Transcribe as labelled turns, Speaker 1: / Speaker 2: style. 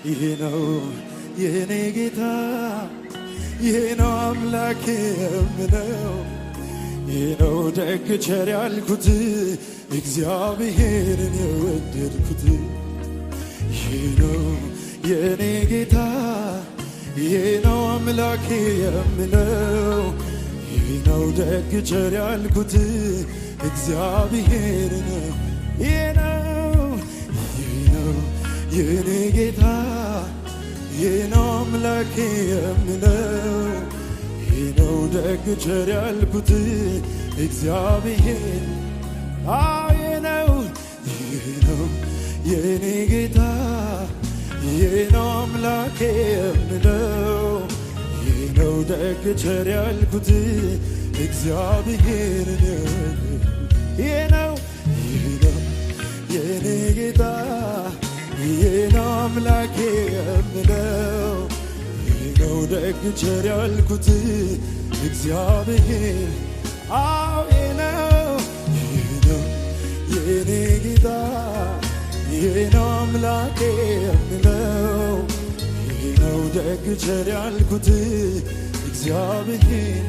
Speaker 1: ይሄ ነው የኔ ጌታ፣ ይሄ ነው አምላኬ የምለው፣ ይሄ ነው ደግ ቸር ያልኩት እግዚአብሔርን የወደድኩት። ይሄ ነው የኔ ጌታ፣ ይሄ ነው አምላኬ የምለው፣ ይሄ ነው ደግ ቸር ያልኩት እግዚአብሔርን። ይሄ ነው የኔ ጌታ፣ ይሄ ነው አምላኬ የምለው፣ ይሄ ነው ደግ ቸር ያልኩት እግዚአብሔር። ይሄ ነው የኔ ጌታ፣ ይሄ ነው አምላኬ የምለው፣ ይሄ ነው ደግ ቸር ያልኩት እግዚአብሔርን። ይሄ ነው የኔ ጌታ፣ ይሄ ነው አምላኬ የምለው፣ ይሄ ነው ደግ ቸር ያልኩት እግዚአብሔር። ይሄ ነው የኔ ጌታ፣ ይሄ ነው አምላኬ የምለው፣ ይሄ ነው ደግ ቸር ያልኩት እግዚአብሔር።